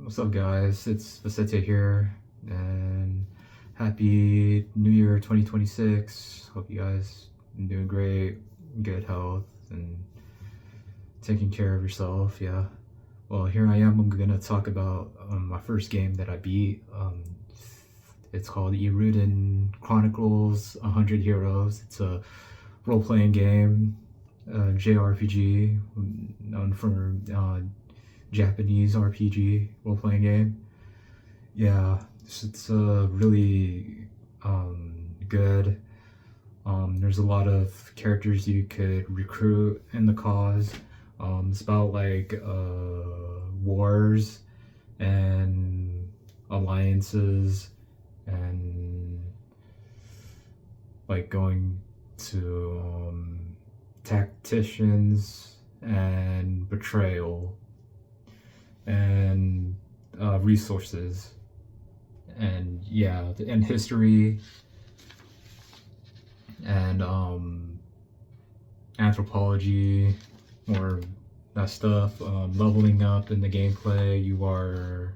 What's up, guys? It's Vicente here, and happy New Year 2026. Hope you guys are doing great, good health, and taking care of yourself. Yeah. Well, here I am. I'm gonna talk about my first game that I beat. It's called Eiyuden Chronicles 100 Heroes. It's a role-playing game, JRPG, known for Japanese RPG role-playing game. Yeah, it's really good. There's a lot of characters you could recruit in the cause. It's about like wars and alliances and like going to tacticians and betrayal and resources and yeah, and history and anthropology or that stuff. Leveling up in the gameplay, you are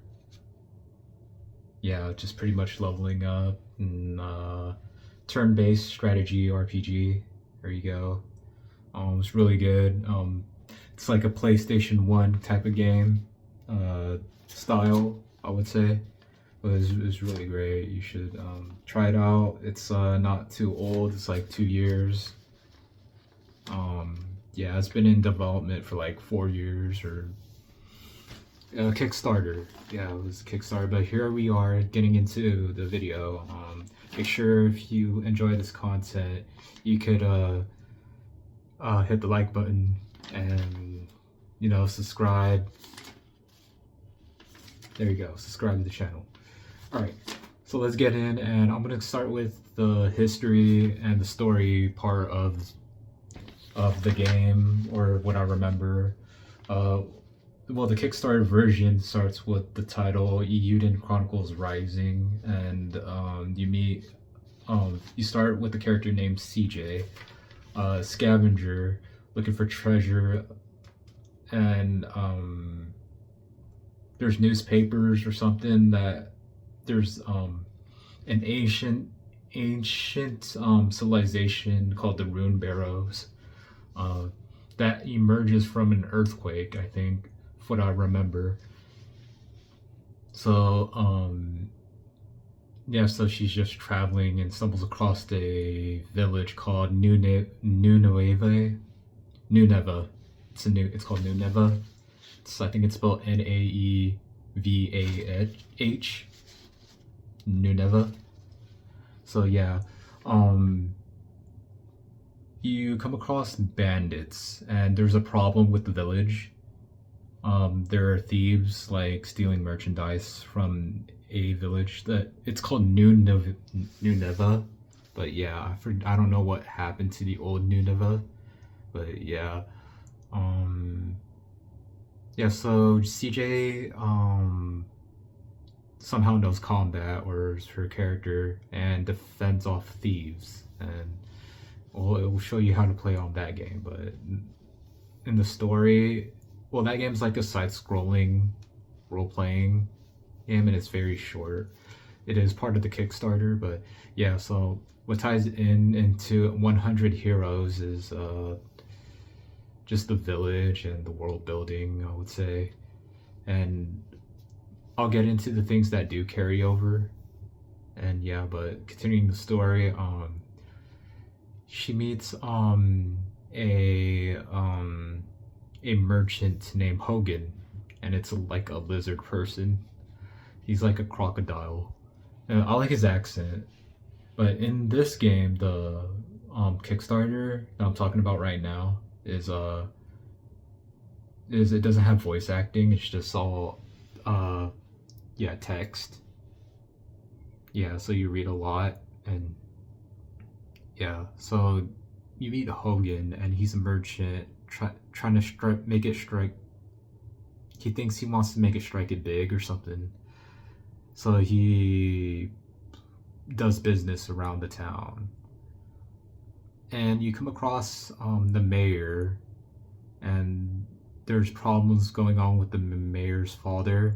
just pretty much leveling up. And turn-based strategy RPG. There you go. It's really good. It's like a PlayStation 1 type of game style, I would say. But it's really great. You should try it out. It's not too old. It's like 2 years. Yeah, it's been in development for like 4 years or Kickstarter. Yeah, it was Kickstarter. But here we are getting into the video. Make sure if you enjoy this content, you could hit the like button and subscribe. There you go. Subscribe to the channel. Alright, so let's get in, and I'm going to start with the history and the story part of the game, or what I remember. Well, the Kickstarter version starts with the title Eiyuden Chronicles Rising, and you start with the character named CJ, scavenger looking for treasure, and there's newspapers or something that there's an ancient civilization called the Rune Barrows that emerges from an earthquake, I think, what I remember. So so she's just traveling and stumbles across a village called Nineveh. It's called Nineveh. I think it's spelled Naevah. Nineveh. So yeah, you come across bandits, and there's a problem with the village. There are thieves like stealing merchandise from a village that it's called Nineveh. But yeah, I don't know what happened to the old Nineveh. But yeah, so CJ somehow knows combat, or is her character, and defends off thieves, and well, it will show you how to play on that game. But in the story, well, that game's like a side-scrolling role-playing game, and it's very short. It is part of the Kickstarter, but yeah, so what ties into 100 Heroes is just the village and the world building, I would say. And I'll get into the things that do carry over. And yeah, but continuing the story, she meets a merchant named Hogan, and it's like a lizard person. He's like a crocodile. And I like his accent. But in this game, the Kickstarter that I'm talking about right now is it doesn't have voice acting. It's just all text. Yeah, so you read a lot, and yeah, so you meet Hogan, and he's a merchant trying to make it strike. He thinks he wants to make it strike it big or something. So he does business around the town, and you come across the mayor, and there's problems going on with the mayor's father,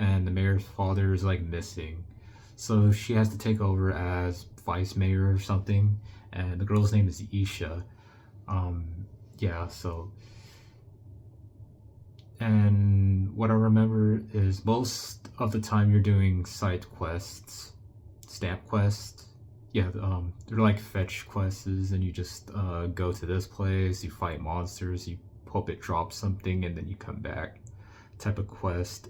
and the mayor's father is like missing. So she has to take over as vice mayor or something, and the girl's name is Isha. Yeah, so and what I remember is most of the time you're doing side quests, stamp quests. Yeah, they're like fetch quests, and you just go to this place, you fight monsters, you hope it drops something, and then you come back. Type of quest.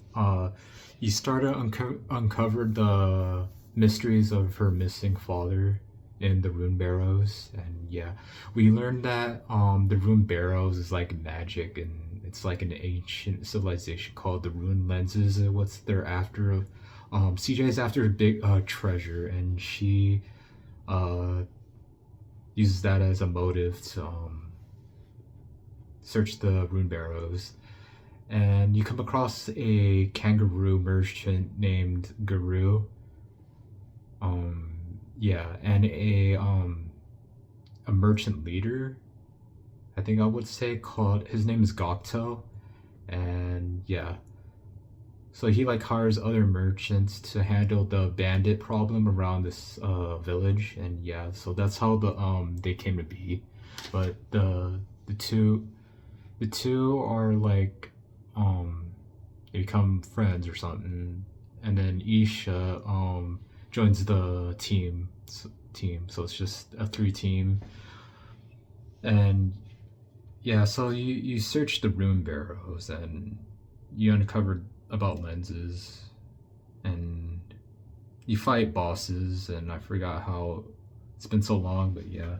You start to uncover the mysteries of her missing father in the rune barrows, and yeah, we learned that the rune barrows is like magic, and it's like an ancient civilization called the rune lenses. And what's they're after? CJ's after a big treasure, and she uh uses that as a motive to search the rune barrows. And you come across a kangaroo merchant named Guru. Yeah, and a merchant leader, I think I would say, called his name is Gokto. And yeah, so he like hires other merchants to handle the bandit problem around this village. And yeah, so that's how they came to be. But the two the two are like they become friends or something, and then Isha joins the team, so it's just a three team. And yeah, so you search the rune barrows, and you uncovered about lenses, and you fight bosses, and I forgot how it's been so long, but yeah,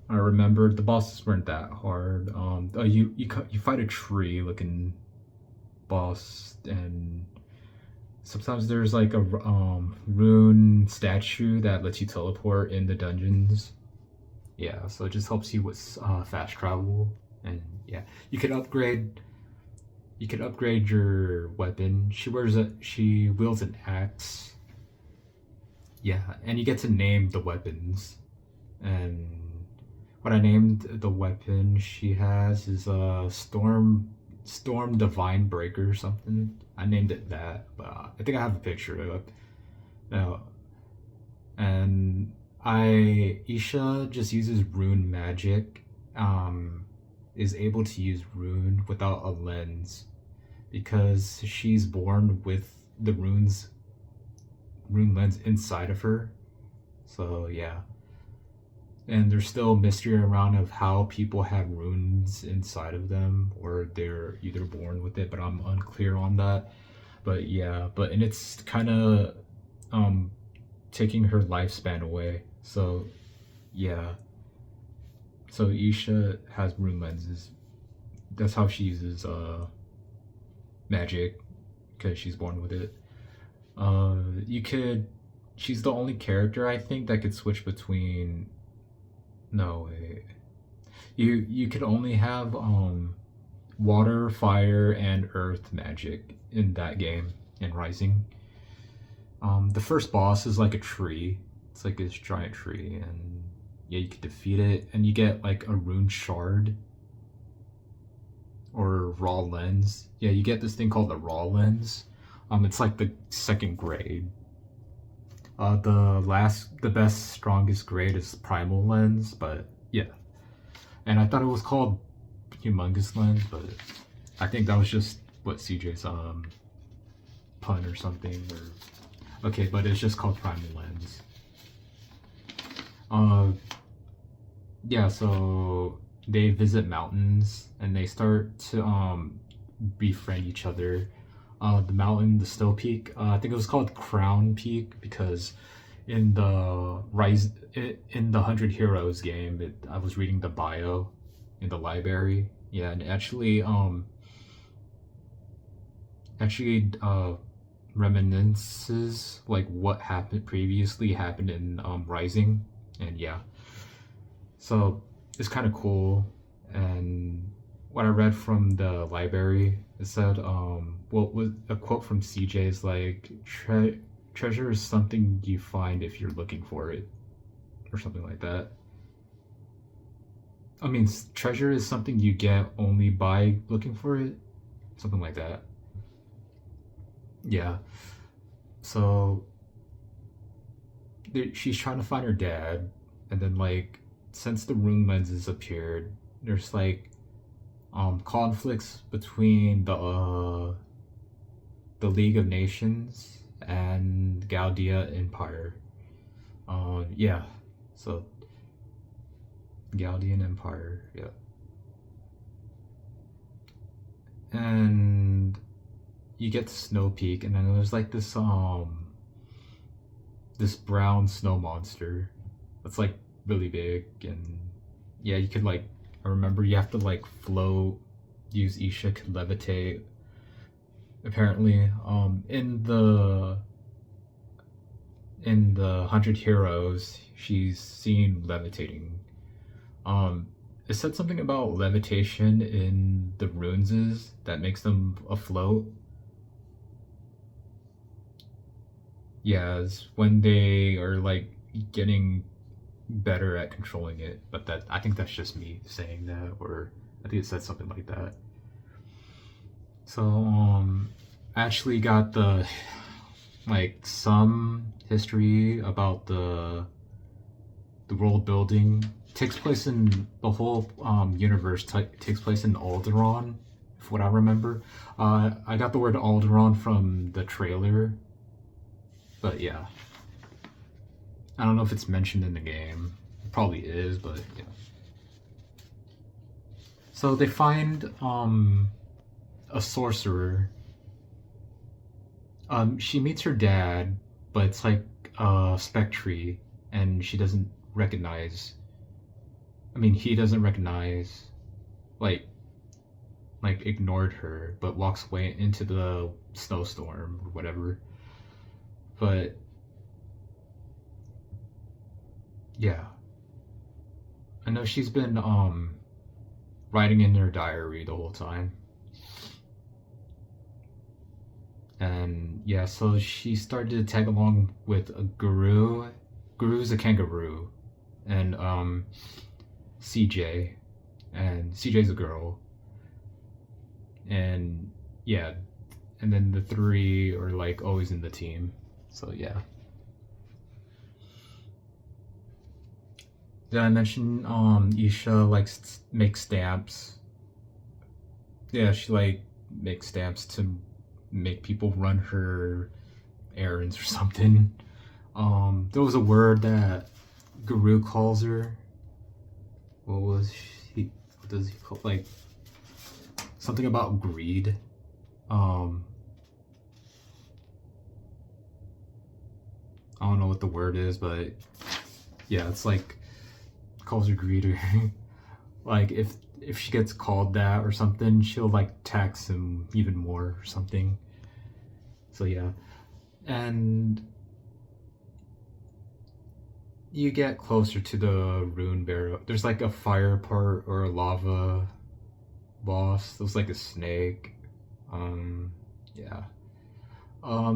I remembered the bosses weren't that hard. You fight a tree looking boss, and sometimes there's like a rune statue that lets you teleport in the dungeons. Yeah, so it just helps you with fast travel, and yeah, you could upgrade. You could upgrade your weapon. She wields an axe. Yeah, and you get to name the weapons. And what I named the weapon she has is a storm divine breaker or something. I named it that, but I think I have a picture of it. Now, and Isha just uses rune magic. Is able to use rune without a lens because she's born with the rune lens inside of her. So yeah, and there's still mystery around of how people have runes inside of them, or they're either born with it, but I'm unclear on that. But yeah, and it's kind of um taking her lifespan away. So yeah, so Isha has rune lenses. That's how she uses magic, because she's born with it. You could. She's the only character I think that could switch between. No wait. You could only have water, fire, and earth magic in that game in Rising. The first boss is like a tree. It's like this giant tree, and yeah, you can defeat it, and you get like a rune shard or raw lens. Yeah, you get this thing called the raw lens. It's like the second grade. The best, strongest grade is primal lens, but yeah. And I thought it was called humongous lens, but I think that was just what CJ's pun or something. Or okay, but it's just called primal lens. Uh, yeah. So they visit mountains, and they start to befriend each other. The mountain, the Snow Peak. I think it was called Crown Peak because in the in the 100 Heroes game, I was reading the bio in the library. Yeah, and actually reminiscences like what happened in Rising, and yeah, so it's kind of cool. And what I read from the library, it said, well, was a quote from CJ is like, treasure is something you find if you're looking for it, or something like that. I mean, treasure is something you get only by looking for it, something like that. Yeah. So she's trying to find her dad, and then like since the room lenses appeared, there's like conflicts between the League of Nations and Galdea Empire. Yeah. So Ghaldean Empire, yeah. And you get to Snow Peak, and then there's like this brown snow monster that's like really big, and yeah, you could like, I remember you have to like float, use Isha could levitate. Apparently, in the 100 Heroes, she's seen levitating. Um, it said something about levitation in the runes that makes them afloat. Yeah, it's when they are like getting better at controlling it. But that, I think that's just me saying that, or I think it said something like that. So I actually got the like some history about the world building. It takes place in the whole universe takes place in Alderaan, if what I remember. I got the word Alderaan from the trailer, but yeah, I don't know if it's mentioned in the game. It probably is, but yeah. So they find a sorcerer. She meets her dad, but it's like Spectre, and she doesn't recognize. I mean, he doesn't recognize, like, ignored her, but walks away into the snowstorm or whatever. But yeah, I know she's been writing in her diary the whole time. And yeah, so she started to tag along with a guru. Guru's a kangaroo, and CJ, and CJ's a girl, and yeah, and then the three are like always in the team. So yeah. Did I mention Isha likes make stamps? Yeah, she like makes stamps to make people run her errands or something. There was a word that Guru calls her. What was he? What does he call, like, something about greed? Um, I don't know what the word is, but yeah, it's like calls her greeter. Like if she gets called that or something, she'll like tax him even more or something. So yeah, and you get closer to the rune barrow. There's like a fire part or a lava boss. There's like a snake. Yeah.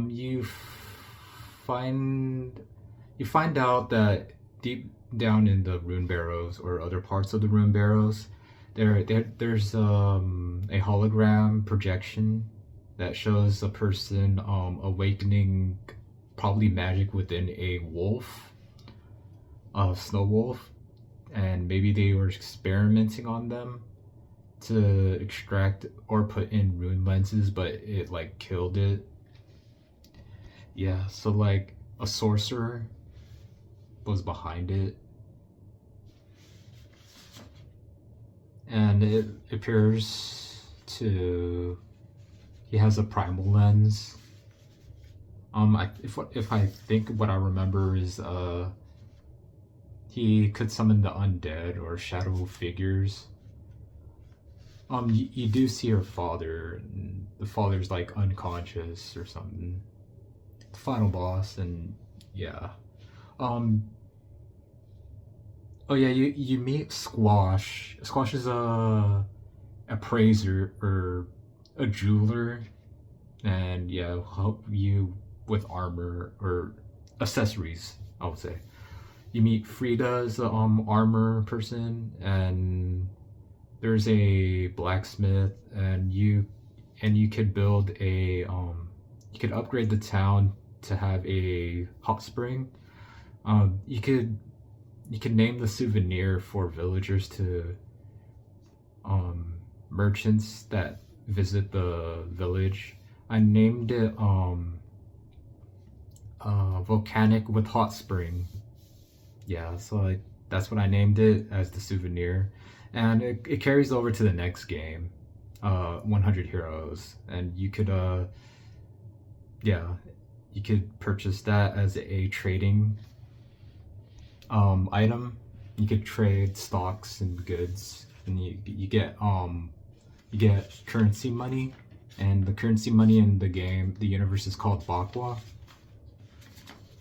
You find you find out that deep down in the rune barrows or other parts of the rune barrows, there's a hologram projection that shows a person awakening probably magic within a wolf, a snow wolf, and maybe they were experimenting on them to extract or put in rune lenses, but it like killed it. Yeah, so like a sorcerer was behind it, and it appears to he has a primal lens. If I think what I remember is he could summon the undead or shadow figures. You do see her father, and the father's like unconscious or something. The final boss, and yeah. Um. Oh yeah, you meet Squash. Squash is a appraiser or a jeweler, and yeah, help you with armor or accessories, I would say. You meet Frida as the armor person, and there's a blacksmith, and you could build a you you could upgrade the town to have a hot spring. You could name the souvenir for villagers to merchants that visit the village. I named it volcanic with hot spring. Yeah, so like that's what I named it as the souvenir, and it carries over to the next game, 100 heroes, and you could yeah, you could purchase that as a trading item. You could trade stocks and goods, and you get currency money, and the currency money in the game, the universe is called Bakwa.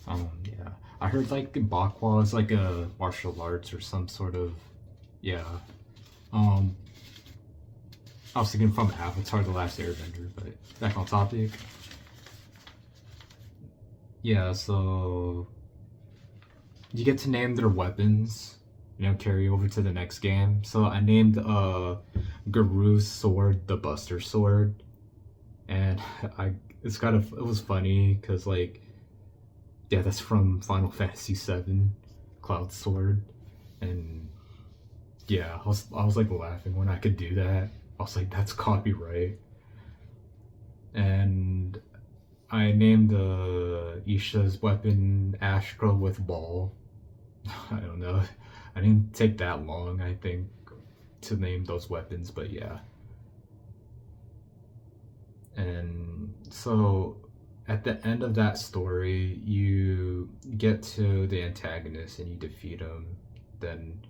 Yeah, I heard like Bakwa is like a martial arts or some sort of, yeah. Um, I was thinking from Avatar: The Last Airbender, but back on topic. Yeah, so you get to name their weapons, carry over to the next game. So I named Garu's sword the Buster Sword, and it was funny because like, yeah, that's from Final Fantasy VII, Cloud Sword, and yeah, I was like laughing when I could do that. I was like, that's copyright, and I named Isha's weapon Astra with Ball. I don't know. I didn't take that long, I think, to name those weapons, but yeah. And so at the end of that story, you get to the antagonist and you defeat him. Then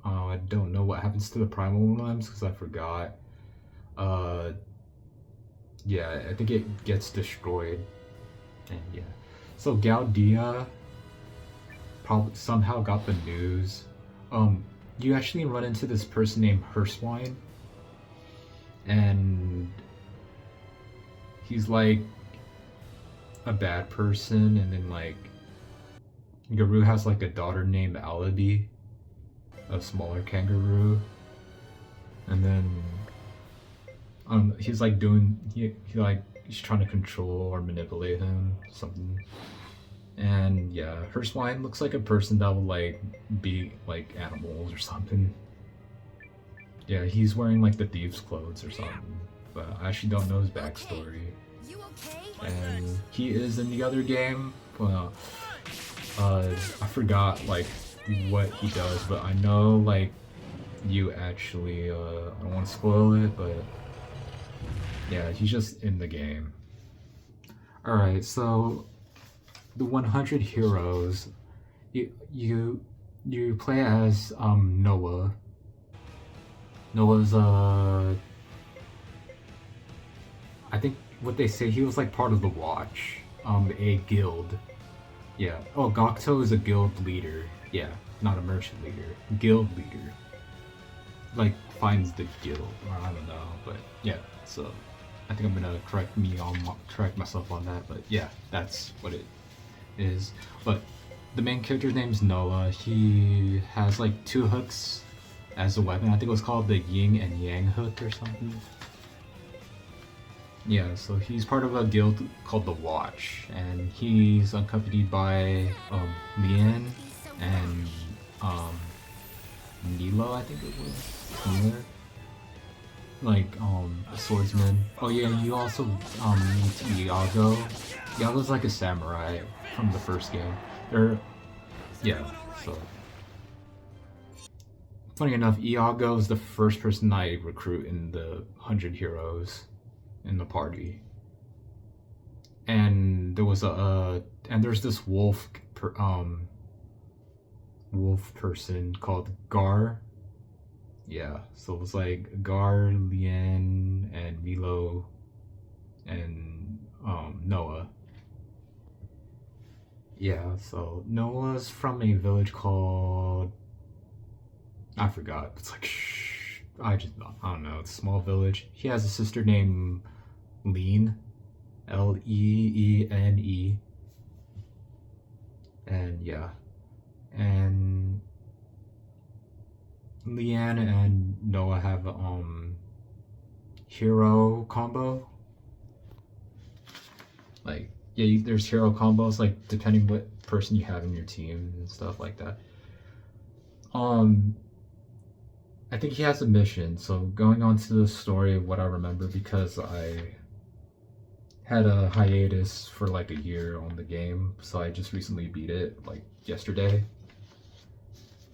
I don't know what happens to the primal ones because I forgot. Yeah, I think it gets destroyed. And yeah. So Gaudia probably somehow got the news. You actually run into this person named Herswine, and he's like a bad person, and then like Garou has like a daughter named Alibi, a smaller kangaroo, and then he's like he's trying to control or manipulate him, something. And yeah, Herswine looks like a person that would like be like animals or something. Yeah, he's wearing like the thieves' clothes or something, but I actually don't know his backstory. And he is in the other game. Well, I forgot like what he does, but I know like you actually. I don't want to spoil it, but yeah, he's just in the game. All right, so the 100 heroes, you play as Noah. Noah's I think what they say, he was like part of the Watch, a guild. Yeah. Oh, Gokto is a guild leader. Yeah, not a merchant leader. Guild leader. Like finds the guild, or I don't know, but yeah. So I think I'm gonna correct myself on that, but yeah, that's what it is. But the main character's name's Noah. He has like 2 hooks as a weapon. I think it was called the Yin and Yang hook or something. Yeah, so he's part of a guild called the Watch, and he's accompanied by Lian and Nilo, I think it was. Nilo? Like a swordsman. Oh yeah, you also meet Iago. Iago's like a samurai from the first game. Yeah, so funny enough, Iago is the first person I recruit in the 100 heroes in the party. And there was and there's this wolf person called Gar. Yeah, so it was like Gar, Lien, and Milo, and Noah. Yeah, so Noah's from a village called, I forgot. It's like I don't know. It's a small village. He has a sister named Lean, Leene, and yeah, and Leanne and Noah have hero combo. Like, yeah, there's hero combos, like, depending what person you have in your team and stuff like that. I think he has a mission, so going on to the story of what I remember, because I had a hiatus for like a year on the game, so I just recently beat it, like, yesterday.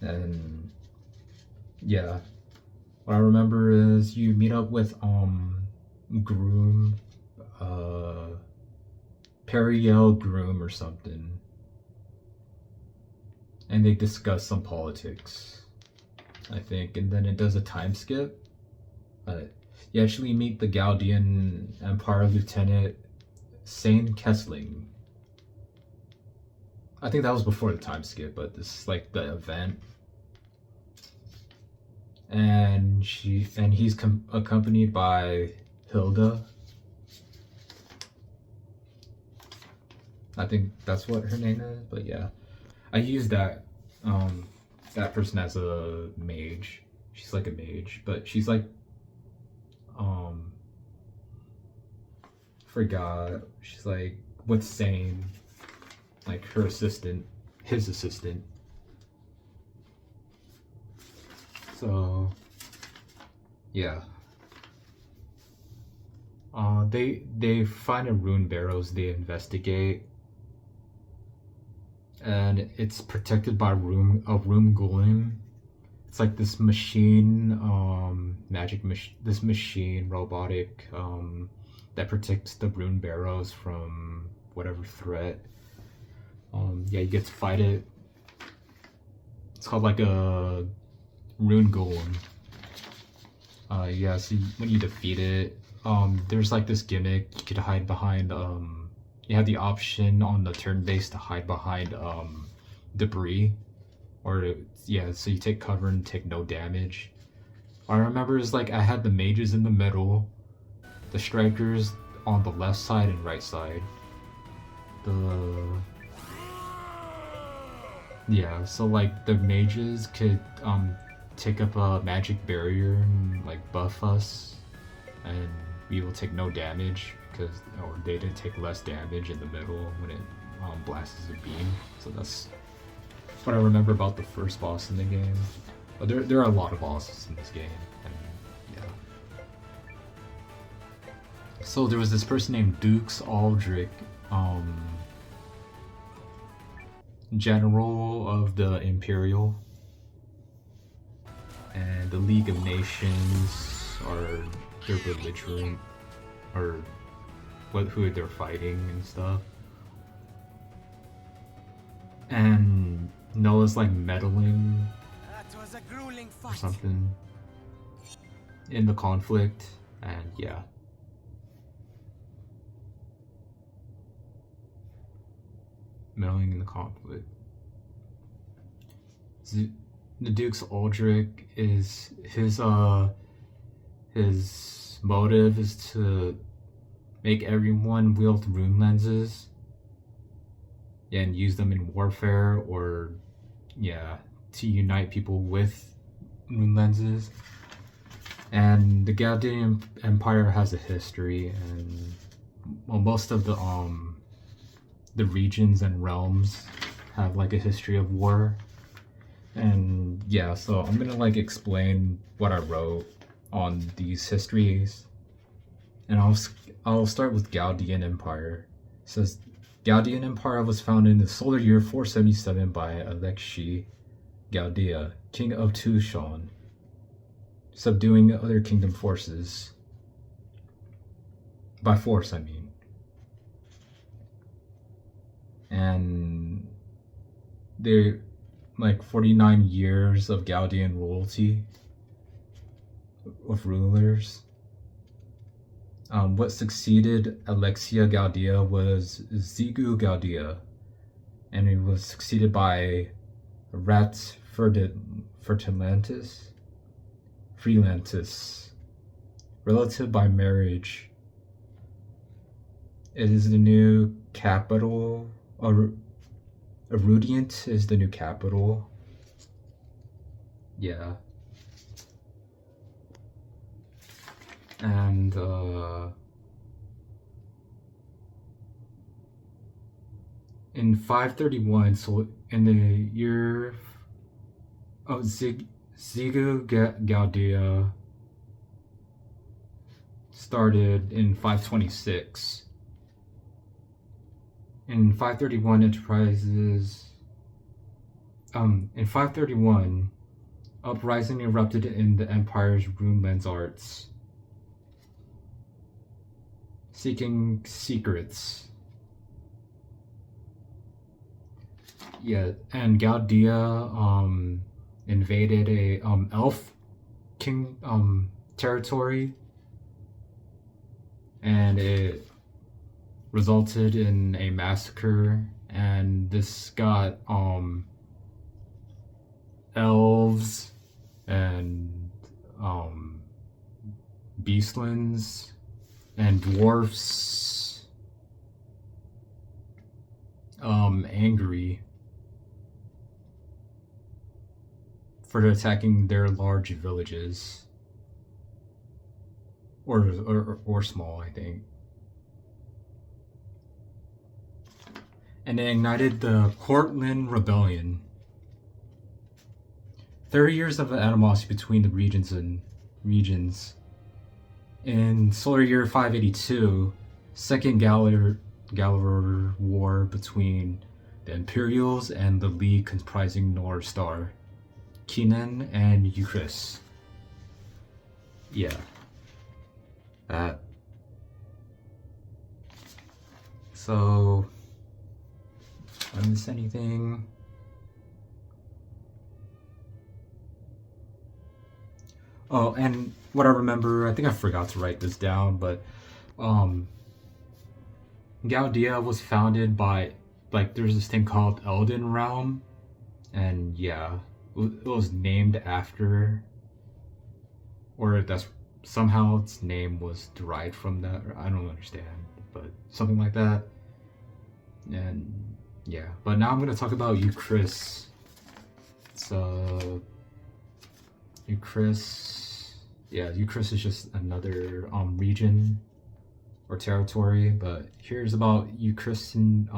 And yeah, what I remember is you meet up with Groom, Periel Groom or something, and they discuss some politics, I think, and then it does a time skip. You actually meet the Gaudian Empire Lieutenant Sane Kessling. I think that was before the time skip, but this is like the event. And he's accompanied by Hilda. I think that's what her name is, but yeah, I used that person as a mage. She's like a mage, but she's like forgot. She's like with Sane, like her assistant, his assistant. So yeah. They find a rune barrows, they investigate, and it's protected by a room golem. It's like this machine, this machine robotic, that protects the rune barrows from whatever threat. Yeah, you get to fight it. It's called like a rune golem. Yeah, so when you defeat it, there's like this gimmick you could hide behind. You have the option on the turn base to hide behind debris, or yeah, so you take cover and take no damage. What I remember is like I had the mages in the middle, the strikers on the left side and right side. Yeah, so like the mages could take up a magic barrier and like buff us, and we will take no damage because, or they did take less damage in the middle when it blasts a beam. So that's what I remember about the first boss in the game. But there are a lot of bosses in this game, and yeah. So there was this person named Dukes Aldrich, general of the Imperial, and the League of Nations are their belligerent, or who they're fighting and stuff. And Noah's like meddling or something in the conflict, and yeah. Meddling in the conflict. The Duke's Aldrich is his motive is to make everyone wield rune lenses, and use them in warfare, or yeah, to unite people with rune lenses. And the Gaudian Empire has a history, and well, most of the regions and realms have like a history of war. And yeah, so I'm gonna like explain what I wrote on these histories, and I'll start with Gaudian Empire. It says Gaudian Empire was founded in the solar year 477 by Alexei Gaudia, king of Tushan, subduing other kingdom forces by force, I mean. And they're like 49 years of Gaudian royalty, of rulers. What succeeded Alexia Gaudia was Zigu Gaudia, and it was succeeded by Rat Fertilantis, relative by marriage. It is the new capital, or Erudiant is the new capital. Yeah. And In 531, so in the year of Zigu Galdea started in 526. In 531, in 531, uprising erupted in the empire's runelands arts, seeking secrets. Yeah, and Galdea invaded a elf king territory, and it resulted in a massacre, and this got elves and beastlands and dwarfs angry for attacking their large villages, or small, I think. And they ignited the Cortland Rebellion. 30 years of animosity between the regions. In solar year 582, Second Galar War between the Imperials and the League comprising North Star, Kenan, and Euchris. Yeah. That. So, did I miss anything? Oh, and what I remember, I think I forgot to write this down, but Galdea was founded by, like, there's this thing called Eiyuden Realm, and yeah, it was named after, or that's somehow its name was derived from that. I don't understand, but something like that. And yeah, but now I'm gonna talk about Euchris. So Euchris, yeah, Euchris is just another region or territory. But here's about Euchristian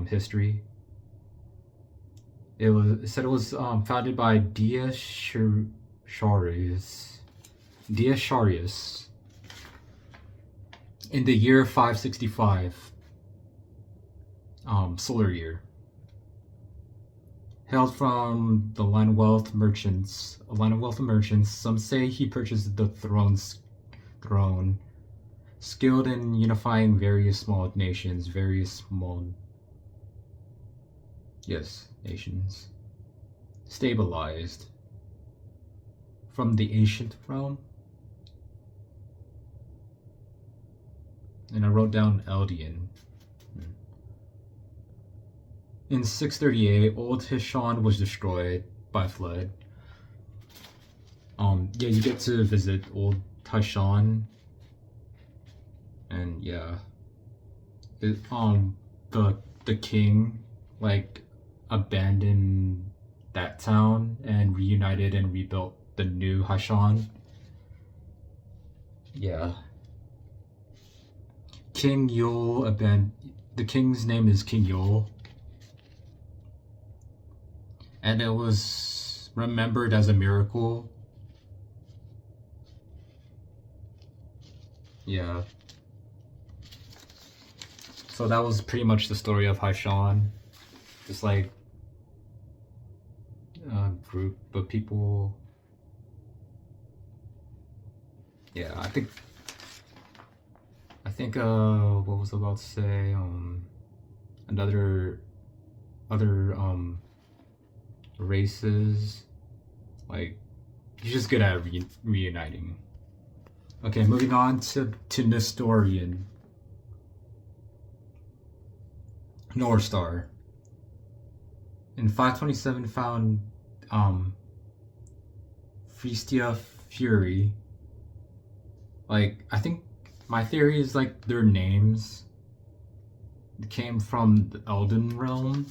history. It said it was founded by Diasharius in the year 565 solar year. Hailed from the line of wealth merchants, some say he purchased the throne, skilled in unifying various small nations, nations, stabilized from the ancient realm. And I wrote down Eldian. In 638, Old Hishan was destroyed by flood. Yeah, you get to visit Old Hishan, and yeah, the king like abandoned that town and reunited and rebuilt the new Hishan. Yeah. King Yule the king's name is King Yule. And it was remembered as a miracle. Yeah. So that was pretty much the story of Hishan. Just like a group of people. Yeah, I think what was I about to say? Other races, like, he's just good at reuniting. Okay, moving on to Nestorian. North Star. In 527 found Fristia Fury. Like, I think my theory is like their names came from the Elden realm,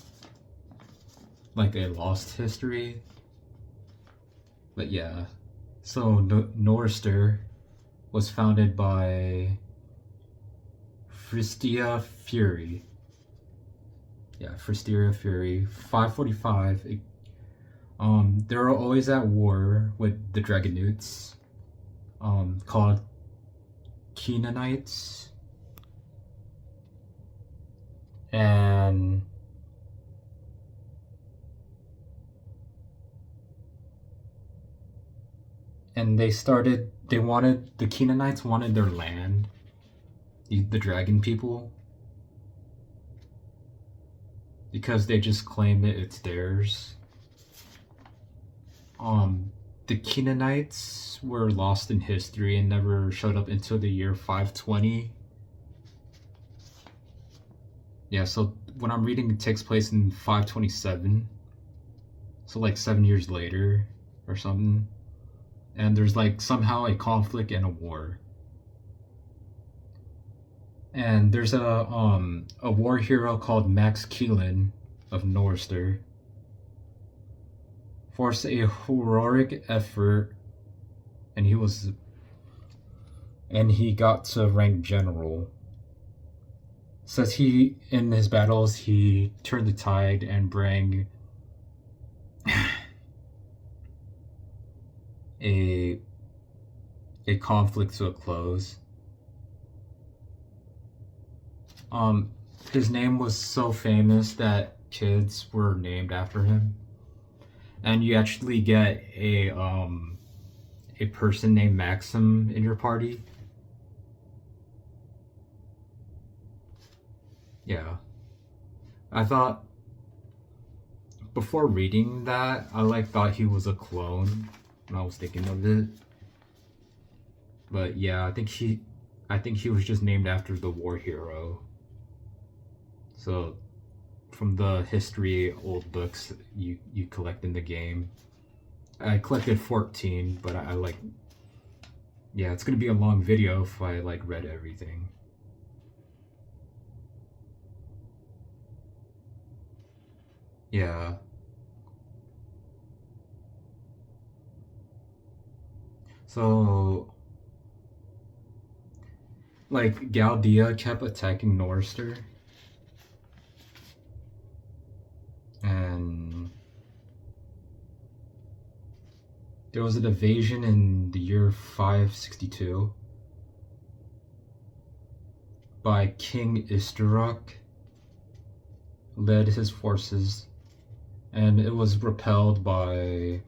like a lost history. But yeah, So Norster was founded by Fristia Fury. Yeah, Fristia Fury. 545. They were always at war with the Dragonutes, called Canaanites, and the Canaanites wanted their land, the dragon people, because they just claim it's theirs. The Canaanites were lost in history and never showed up until the year 520. Yeah, so what I'm reading, it takes place in 527. So like 7 years later or something. And there's like somehow a conflict and a war. And there's a war hero called Max Keelan of Norster. Forced a heroic effort, and he got to rank general. Says in his battles he turned the tide and bring a conflict to a close. His name was so famous that kids were named after him. And you actually get a person named Maxim in your party. Yeah. I thought, before reading that, I thought he was a clone when I was thinking of it. But yeah, I think he was just named after the war hero. So from the history old books you collect in the game. I collected 14, but I yeah, it's gonna be a long video if I read everything. Yeah. So Galdea kept attacking Norster. And there was an invasion in the year 562 by King Istarok, led his forces, and it was repelled by...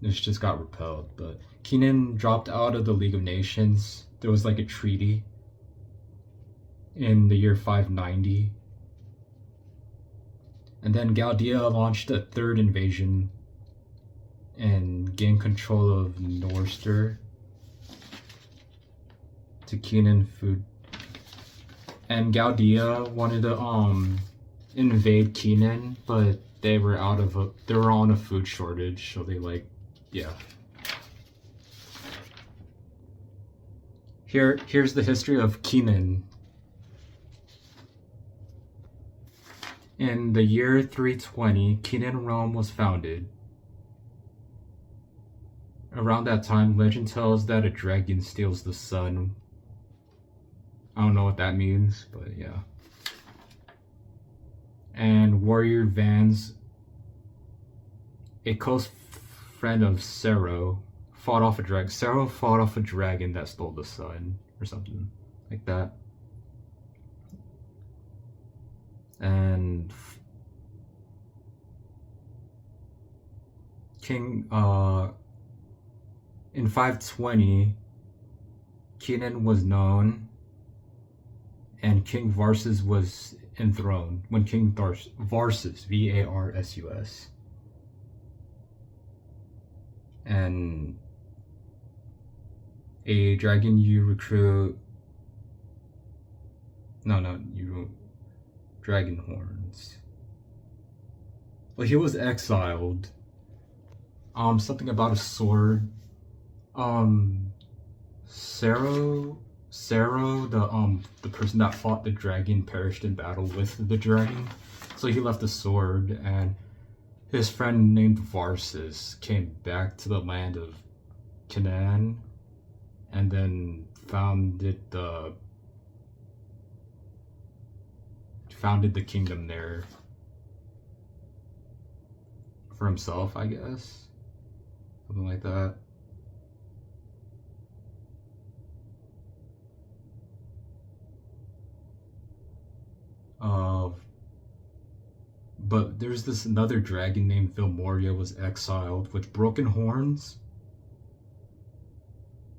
It just got repelled, but Kenan dropped out of the League of Nations. There was a treaty in the year 590. And then Galdea launched a third invasion and gained control of Norster to Kenan food. And Galdea wanted to invade Kenan, but they were on a food shortage, so they yeah. Here's the history of Kenan. In the year 320, Kenan Rome was founded. Around that time, legend tells that a dragon steals the sun. I don't know what that means, but yeah. And warrior Vans, a close friend of Sero, fought off a dragon. Sero fought off a dragon that stole the sun, or something like that. And in 520, Kenan was known, and King Varsus was enthroned. When King Varsus, Varsus, and a dragon you recruit. Dragon horns. Well, he was exiled. Something about a sword. Sero, the person that fought the dragon perished in battle with the dragon, so he left a sword, and his friend named Varsus came back to the land of Canaan, and then founded the kingdom there for himself, I guess, something like that. But there's this another dragon named Vilmoria was exiled with broken horns.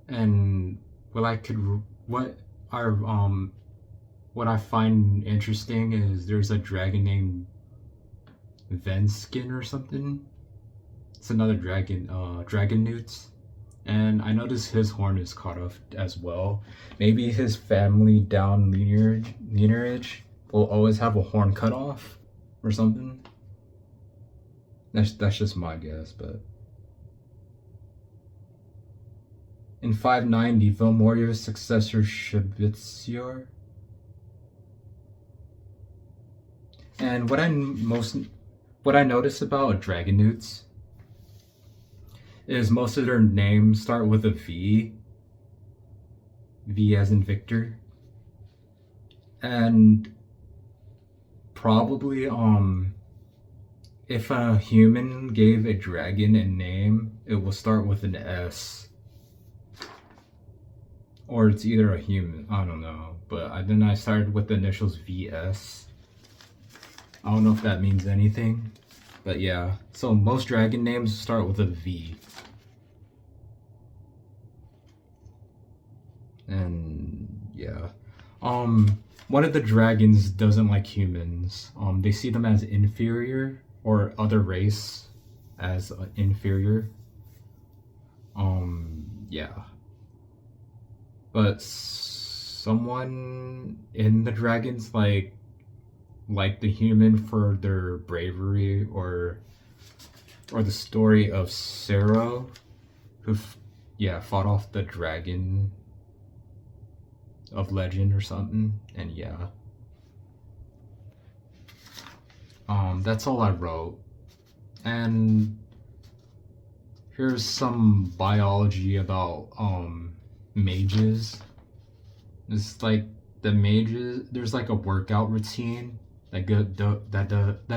And what I find interesting is there's a dragon named Venskin or something. It's another dragon newt. And I noticed his horn is cut off as well. Maybe his family down lineage will always have a horn cut off or something. That's just my guess, but in 590, Vilmoria's successor Shabitsior. And what I notice about dragon newts is most of their names start with a V. V as in Victor. And probably if a human gave a dragon a name, it will start with an S. Or it's either a human, I don't know. But then I started with the initials VS. I don't know if that means anything. But yeah, so most dragon names start with a V. And yeah. One of the dragons doesn't like humans. They see them as inferior, or other race as inferior. Yeah. But someone in the dragons like the human for their bravery, or the story of Sero, who fought off the dragon of legend or something. And yeah, that's all I wrote. And here's some biology about mages. It's like the mages, there's like a workout routine that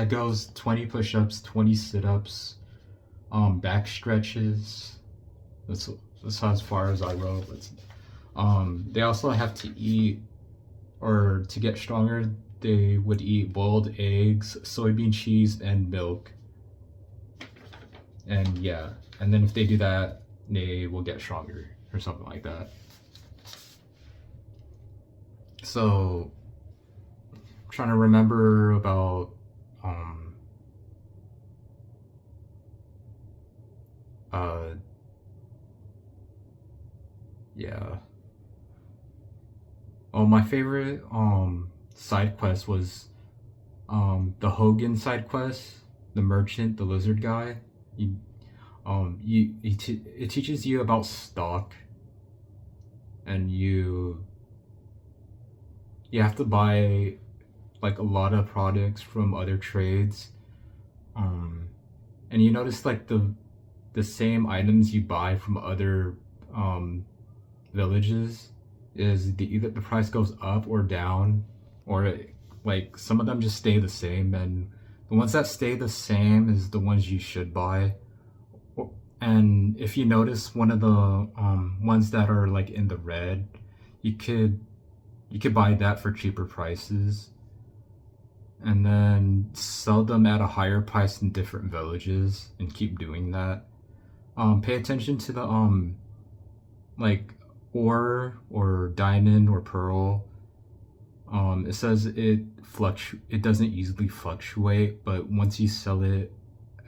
goes 20 push-ups, 20 sit-ups, back stretches. That's as far as I wrote. They also have to eat, or to get stronger, they would eat boiled eggs, soybean cheese, and milk. And yeah, and then if they do that, they will get stronger or something like that. So, I'm trying to remember about yeah. Oh, my favorite side quest was the Hogan side quest, the merchant, the lizard guy. It teaches you about stock, and you have to buy like a lot of products from other trades, and you notice like the same items you buy from other villages is either the price goes up or down, or like some of them just stay the same, and the ones that stay the same is the ones you should buy. And if you notice one of the ones that are like in the red, you could buy that for cheaper prices, and then sell them at a higher price in different villages, and keep doing that. Pay attention to the like ore or diamond or pearl. It says it doesn't easily fluctuate, but once you sell it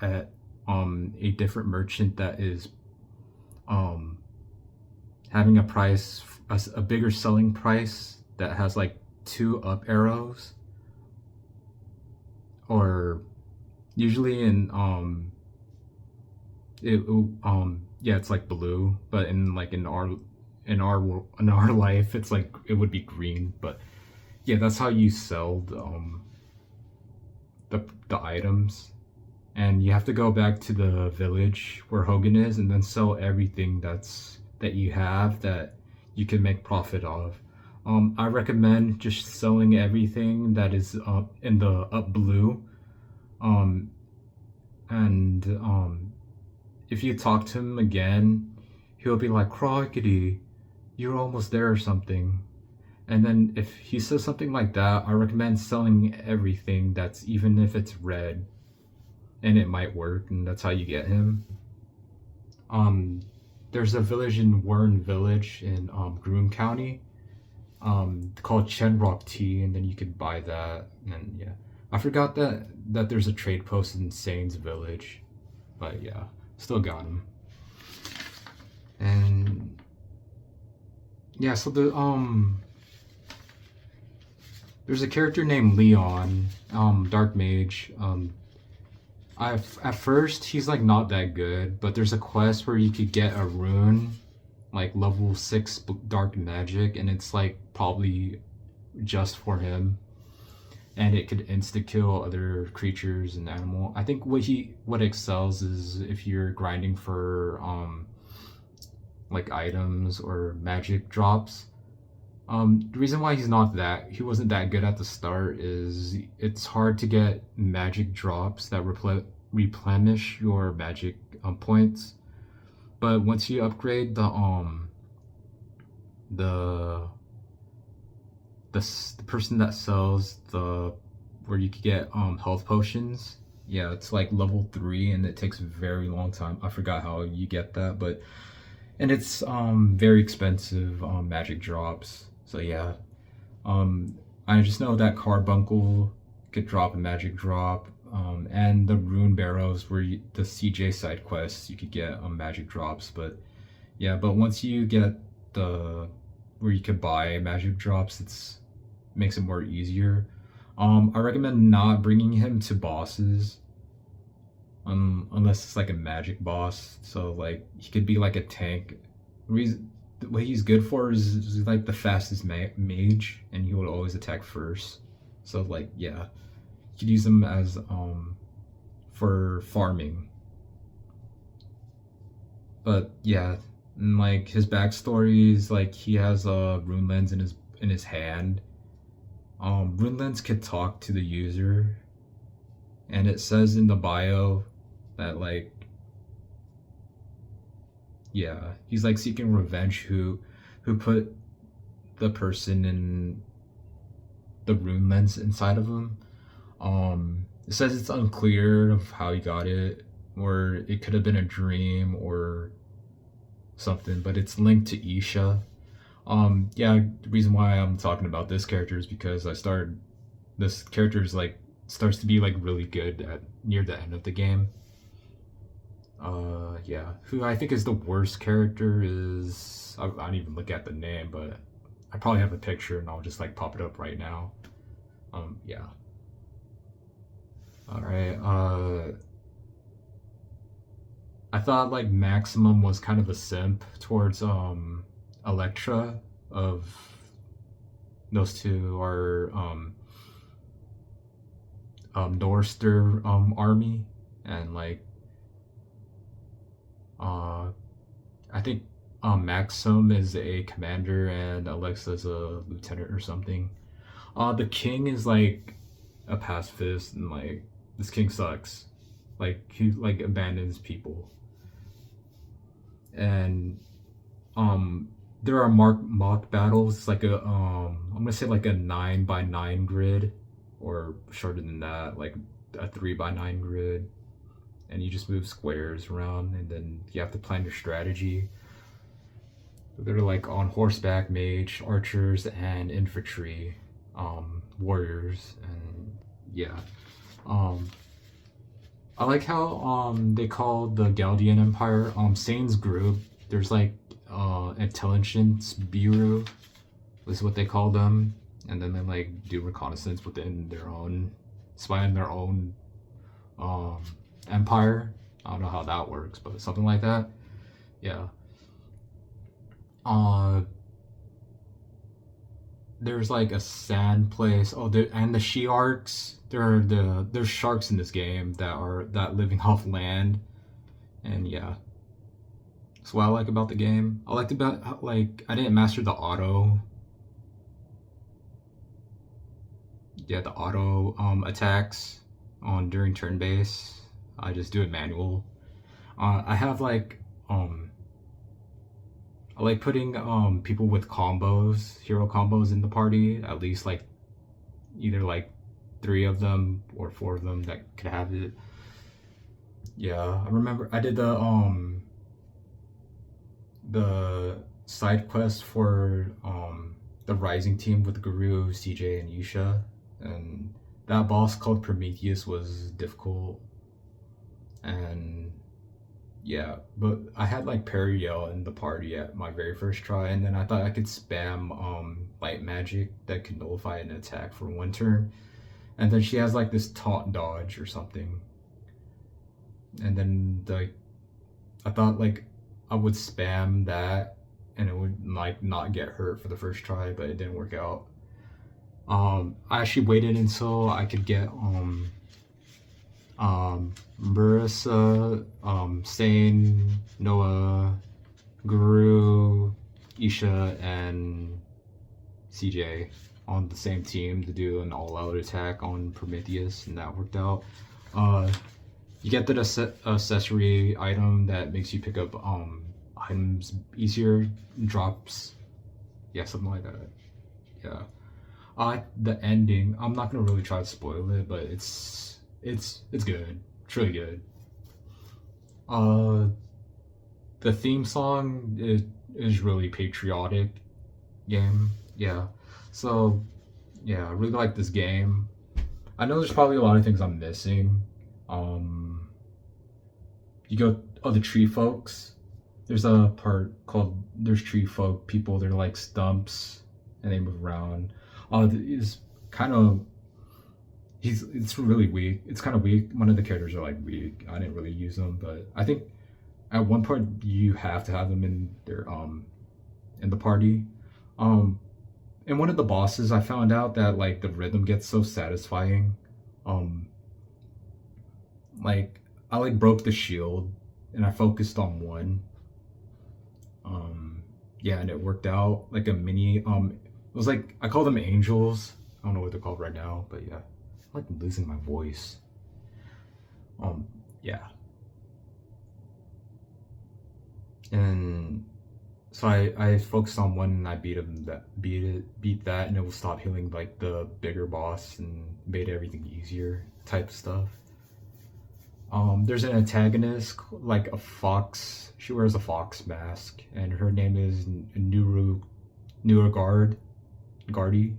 at a different merchant that is having a bigger selling price that has like 2 up arrows, or usually in it's like blue, but in our life it's like it would be green. But yeah, that's how you sell the items. and you have to go back to the village where Hogan is and then sell everything that you have that you can make profit of. I recommend just selling everything that is up in the up blue. Um, and if you talk to him again, he'll be like, "Crockety, you're almost there" or something. And then if he says something like that, I recommend selling everything that's even if it's red, and it might work, and that's how you get him. Um, there's a village in Warren Village in Groom County, called Chenrock Tea, and then you could buy that. And yeah, I forgot that there's a trade post in Sane's Village, but yeah, still got him. And yeah, so there's a character named Leon, Dark Mage. At first he's like not that good, but there's a quest where you could get a rune, like level 6 dark magic, and it's like probably just for him, and it could insta kill other creatures and animal. I think what excels is if you're grinding for like items or magic drops. The reason why he wasn't that good at the start is it's hard to get magic drops that replenish your magic points. But once you upgrade the the person that sells the where you could get health potions, yeah, it's like level 3, and it takes a very long time. I forgot how you get that, but and it's very expensive magic drops. So yeah, I just know that Carbuncle could drop a magic drop, and the Rune Barrows where the CJ side quests you could get magic drops. But yeah, but once you get the where you could buy magic drops, it's makes it more easier. I recommend not bringing him to bosses, unless it's like a magic boss. So like he could be like a tank. What he's good for is like the fastest mage, and he would always attack first. So like yeah, you could use him as for farming. But yeah, and like his backstory is like he has a rune lens in his hand. Rune lens could talk to the user, and it says in the bio that like yeah, he's like seeking revenge who put the person in the rune lens inside of him. It says it's unclear of how he got it, or it could have been a dream or something, but it's linked to Isha. Yeah, the reason why I'm talking about this character is because this character is like starts to be like really good at near the end of the game. Yeah, who I think is the worst character is I don't even look at the name, but I probably have a picture and I'll just like pop it up right now. Yeah. All right. I thought like Maximum was kind of a simp towards Electra. Of those two are Norster army, and like I think Maxim is a commander and Alexa's a lieutenant or something. The king is like a pacifist, and like this king sucks. Like he like abandons people, and there are mock battles. It's like a I'm gonna say like a 9x9 grid, or shorter than that, like a 3x9 grid, and you just move squares around, and then you have to plan your strategy. They're like on horseback, mage, archers, and infantry, warriors, and yeah. I like how they call the Galdian Empire Sane's group. There's like intelligence bureau is what they call them, and then they like do reconnaissance within their own spy in their own empire. I don't know how that works, but something like that. Yeah. there's like a sand place. Oh, and the She-Arcs. There's sharks in this game that living off land, and yeah. That's what I like about the game. I liked about like I didn't master the auto. Yeah, the auto attacks on during turn base. I just do it manual. I have like I like putting people with combos, hero combos in the party. At least like either like 3 of them or 4 of them that could have it. Yeah, I remember I did the side quest for the Rising team with Guru, CJ, and Yusha, and that boss called Prometheus was difficult, and yeah, but I had like Periel in the party at my very first try, and then I thought I could spam light magic that could nullify an attack for 1 turn, and then she has like this taunt dodge or something, and then like I thought like I would spam that and it would like not get hurt for the first try, but it didn't work out. I actually waited until I could get Marissa, Sane, Noah, Guru, Isha, and CJ on the same team to do an all-out attack on Prometheus, and that worked out. You get the accessory item that makes you pick up items easier, drops, yeah, something like that. Yeah. The ending, I'm not gonna really try to spoil it, but it's good. It's really good. The theme song is really patriotic game. Yeah. So yeah, I really like this game. I know there's probably a lot of things I'm missing. You go, oh, the tree folks. There's a part called there's tree folk people. They're like stumps and they move around. Is kind of it's really weak. It's kind of weak. One of the characters are like weak. I didn't really use them, but I think at one point you have to have them in their in the party. And one of the bosses, I found out that like the rhythm gets so satisfying. Um, like I like broke the shield and I focused on one. Yeah, and it worked out like a mini. It was like I call them angels. I don't know what they're called right now, but yeah, I'm like losing my voice. Yeah, and so I focused on one and I beat that, and it will stop healing like the bigger boss and made everything easier type stuff. There's an antagonist like a fox. She wears a fox mask, and her name is Gardy.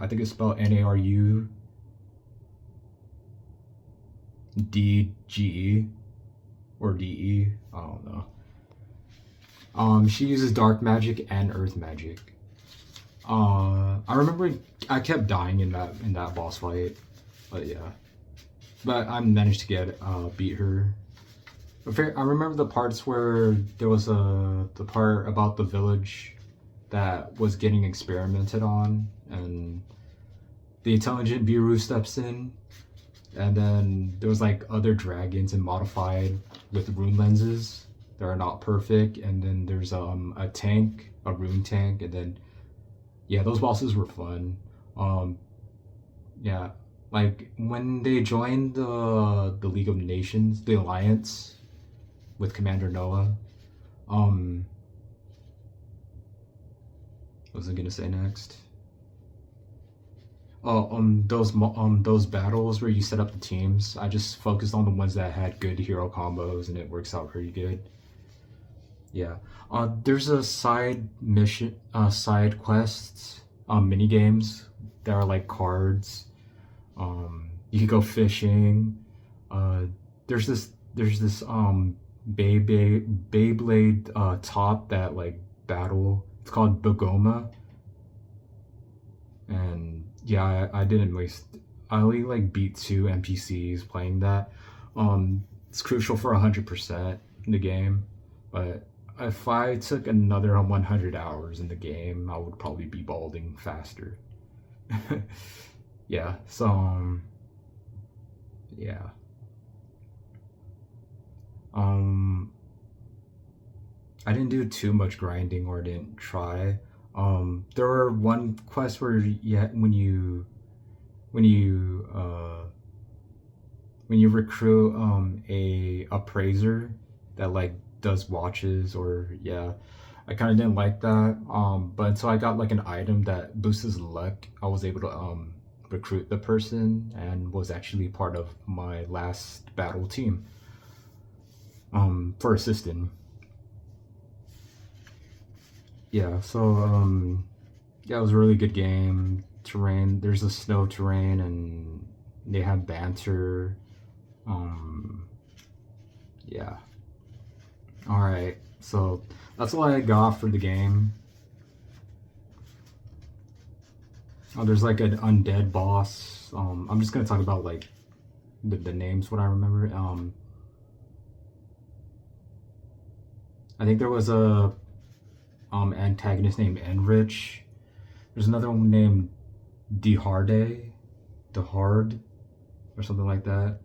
I think it's spelled Naru DGE or DE. I don't know. She uses dark magic and earth magic. I remember I kept dying in that boss fight, but yeah. But I managed to beat her. I remember the parts where there was the part about the village that was getting experimented on, and the intelligent Biru steps in, and then there was like other dragons and modified with rune lenses that are not perfect, and then there's a rune tank, and then yeah, those bosses were fun. Yeah, like when they joined the League of Nations, the Alliance with Commander Noah. What was I gonna say next? Oh, those battles where you set up the teams. I just focused on the ones that had good hero combos, and it works out pretty good. Yeah. There's a side mission, side quests, mini games that are like cards. You could go fishing. There's this Beyblade top that like battle. It's called Bogoma, and yeah, I didn't waste. I only like beat 2 NPCs playing that. It's crucial for 100% in the game, but if I took another 100 hours in the game, I would probably be balding faster. Yeah, so yeah. Um I didn't do too much grinding or didn't try. There were one quest where when you when you recruit a appraiser that like does watches or yeah, I kind of didn't like that. But until I got like an item that boosts his luck, I was able to recruit the person and was actually part of my last battle team for assistant. Yeah, so yeah, it was a really good game. Terrain, there's a snow terrain and they have banter. Um, yeah. All right, so that's all I got for the game. Oh, there's like an undead boss. I'm just gonna talk about like the names, what I remember. I think there was a antagonist named Enrich. There's another one named Deharde, Dehard, or something like that.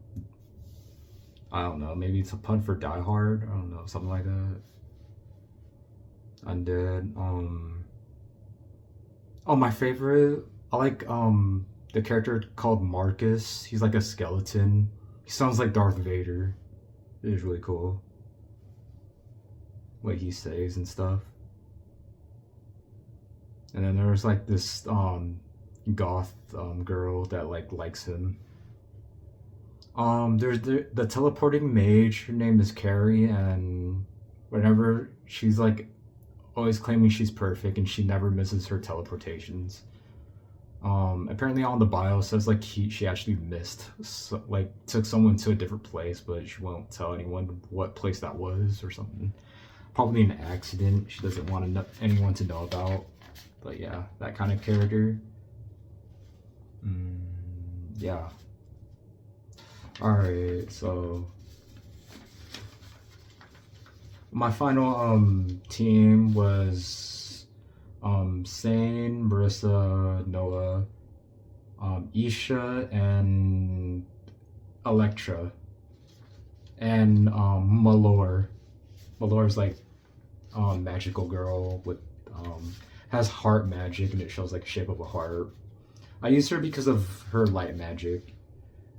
I don't know. Maybe it's a pun for Die Hard. I don't know, something like that. Undead. Oh, my favorite. I like the character called Marcus. He's like a skeleton. He sounds like Darth Vader. It is really cool what he says and stuff. And then there's like this goth girl that like likes him. There's the teleporting mage. Her name is Carrie, and whenever she's like always claiming she's perfect and she never misses her teleportations. Apparently on the bio it says like she actually missed, so, like took someone to a different place, but she won't tell anyone what place that was or something. Probably an accident she doesn't want anyone to know about. But yeah, that kind of character. Yeah. Alright, so my final team was Sane, Marissa, Noah, Isha, and Electra, and Malore. Malore's like magical girl with has heart magic and it shows like shape of a heart. I used her because of her light magic,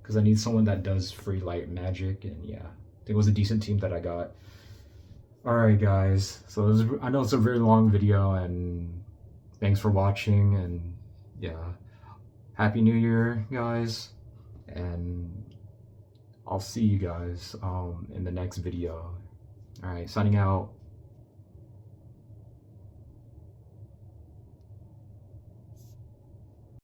because I need someone that does free light magic, and yeah, I think it was a decent team that I got. Alright guys, so I know it's a very long video, and thanks for watching, and yeah, Happy New Year guys, and I'll see you guys in the next video. Alright, signing out.